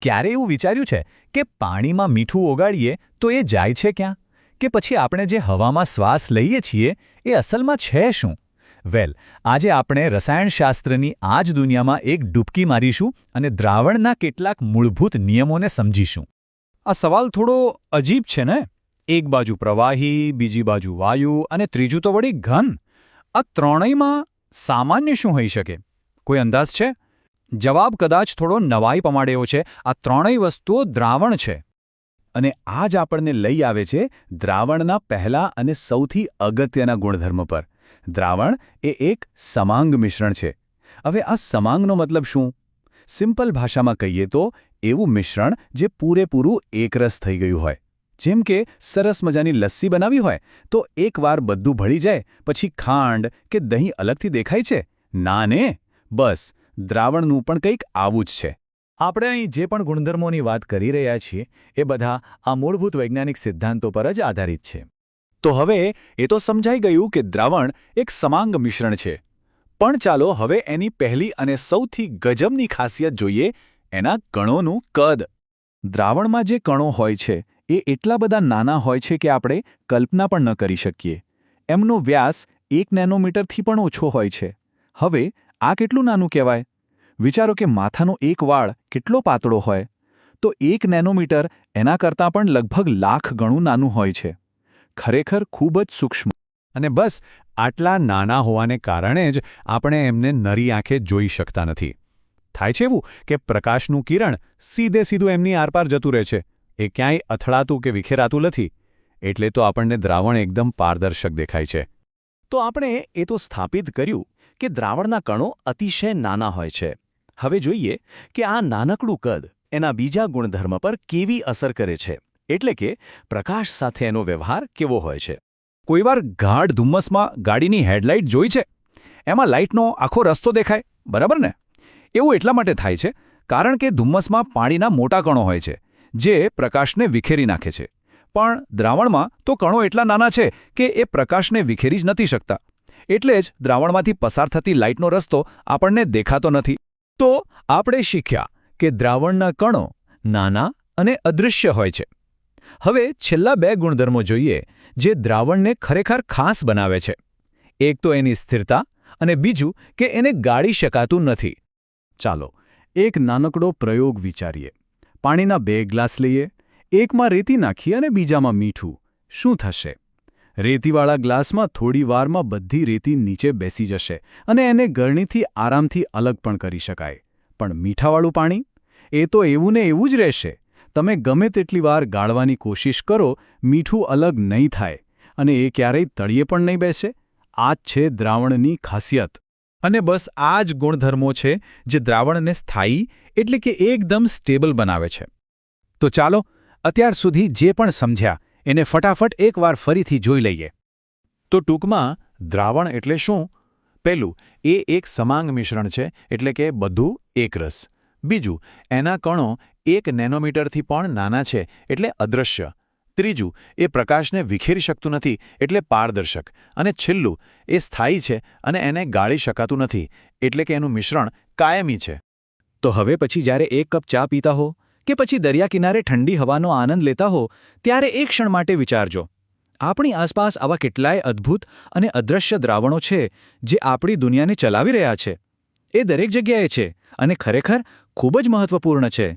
ક્યારે એવું વિચાર્યું છે કે પાણીમાં મીઠું ઓગાળીએ તો એ જાય છે ક્યાં? કે પછી આપણે જે હવામાં શ્વાસ લઈએ છીએ એ અસલમાં છે શું? આજે આપણે રસાયણશાસ્ત્રની આ જ દુનિયામાં એક ડૂબકી મારીશું અને દ્રાવણના કેટલાક મૂળભૂત નિયમોને સમજીશું. આ સવાલ થોડો અજીબ છે ને? એક બાજુ પ્રવાહી, બીજી બાજુ વાયુ અને ત્રીજું તો વળી ઘન. આ ત્રણેયમાં સામાન્ય શું હોઈ શકે? કોઈ અંદાજ છે? જવાબ કદાચ થોડો નવાઈ પમાડે એવો છે. આ ત્રણેય વસ્તુઓ દ્રાવણ છે. અને આ જ આપણને લઈ આવે છે દ્રાવણના પહેલા અને સૌથી અગત્યના ગુણધર્મ પર. દ્રાવણ એ એક સમાંગ મિશ્રણ છે. હવે આ સમાંગનો મતલબ શું? સિમ્પલ ભાષામાં કહીએ તો એવું મિશ્રણ જે પૂરેપૂરું એકરસ થઈ ગયું હોય. જેમ કે સરસ મજાની લસ્સી બનાવી હોય તો એકવાર બધું ભળી જાય પછી ખાંડ કે દહીં અલગથી દેખાય છે? ના ને, બસ દ્રાવણનું પણ કંઈક આવું જ છે. આપણે અહીં જે પણ ગુણધર્મોની વાત કરી રહ્યા છીએ એ બધા આ મૂળભૂત વૈજ્ઞાનિક સિદ્ધાંતો પર જ આધારિત છે. તો હવે એ તો સમજાઈ ગયું કે દ્રાવણ એક સમાંગ મિશ્રણ છે. પણ ચાલો હવે એની પહેલી અને સૌથી ગજબની ખાસિયત જોઈએ, એના કણોનું કદ. દ્રાવણમાં જે કણો હોય છે એ એટલા બધા નાના હોય છે કે આપણે કલ્પના પણ ન કરી શકીએ. એમનો વ્યાસ 1 નેનોમીટરથી પણ ઓછો હોય છે. હવે આ કેટલું નાનું કહેવાય? વિચારો કે માથાનો એક વાળ કેટલો પાતળો હોય, તો 1 નેનોમીટર એના કરતાં પણ લગભગ લાખ ગણું નાનું હોય છે. ખરેખર ખૂબ જ સૂક્ષ્મ. અને બસ આટલા નાના હોવાને કારણે જ આપણે એમને નરી આંખે જોઈ શકતા નથી. થાય છે એવું કે પ્રકાશનું કિરણ સીધું એમની આરપાર જતું રહે છે. એ ક્યાંય અથડાતું કે વિખેરાતું નથી. એટલે તો આપણને દ્રાવણ એકદમ પારદર્શક દેખાય છે. તો આપણે એ તો સ્થાપિત કર્યું કે દ્રાવણના કણો અતિશય નાના હોય છે. હવે જોઈએ કે આ નાનકડું કદ એના બીજા ગુણધર્મ પર કેવી અસર કરે છે. એટલે કે પ્રકાશ સાથે એનો વ્યવહાર કેવો હોય છે. કોઈવાર ગાઢ ધુમ્મસમાં ગાડીની હેડલાઇટ જોઈ છે? એમાં લાઇટનો આખો રસ્તો દેખાય, બરાબર ને? એવું એટલા માટે થાય છે કારણ કે ધુમ્મસમાં પાણીના મોટા કણો હોય છે જે પ્રકાશને વિખેરી નાખે છે. પણ દ્રાવણમાં તો કણો એટલા નાના છે કે એ પ્રકાશને વિખેરી જ નથી શકતા. એટલે જ દ્રાવણમાંથી પસાર થતી લાઇટનો રસ્તો આપણને દેખાતો નથી. તો આપણે શીખ્યા કે દ્રાવણના કણો નાના અને અદૃશ્ય હોય છે. હવે છેલ્લા 2 ગુણધર્મો જોઈએ જે દ્રાવણને ખરેખર ખાસ બનાવે છે. એક તો એની સ્થિરતા અને બીજું કે એને ગાળી શકાતું નથી. ચાલો એક નાનકડો પ્રયોગ વિચારીએ. પાણીના 2 ગ્લાસ લઈએ, એકમાં રેતી નાખીએ અને બીજામાં મીઠું. શું થશે? રેતીવાળા ગ્લાસમાં થોડી વારમાં બધી રેતી નીચે બેસી જશે અને એને ગરણીથી આરામથી અલગ પણ કરી શકાય. પણ મીઠાવાળું પાણી? એ તો એવું ને એવું જ રહેશે. તમે ગમે તેટલી વાર ગાળવાની કોશિશ કરો, મીઠું અલગ નહીં થાય અને એ ક્યારેય તળિયે પણ નહીં બેસે. આ જ છે દ્રાવણની ખાસિયત. અને બસ આ જ ગુણધર્મો છે જે દ્રાવણને સ્થાયી એટલે કે એકદમ સ્ટેબલ બનાવે છે. તો ચાલો અત્યાર સુધી જે પણ સમજ્યા એને ફટાફટ એકવાર ફરીથી જોઈ લઈએ. તો ટૂંકમાં દ્રાવણ એટલે શું? પહેલું, એ એક સમાંગ મિશ્રણ છે એટલે કે બધું એકરસ. બીજું, એના કણો 1 નેનોમીટરથી પણ નાના છે એટલે અદૃશ્ય. ત્રીજું, એ પ્રકાશને વિખેરી શકતું નથી એટલે પારદર્શક. અને છેલ્લું, એ સ્થાયી છે અને એને ગાળી શકાતું નથી એટલે કે એનું મિશ્રણ કાયમી છે. તો હવે પછી જ્યારે એક કપ ચા પીતા હો કે પછી દરિયા કિનારે ઠંડી હવાનો આનંદ લેતા હો ત્યારે એક ક્ષણ માટે વિચારજો. આપણી આસપાસ આવા કેટલાય અદ્ભુત અને અદૃશ્ય દ્રાવણો છે જે આપણી દુનિયાને ચલાવી રહ્યા છે. એ દરેક જગ્યાએ છે અને ખરેખર ખૂબ જ મહત્વપૂર્ણ છે.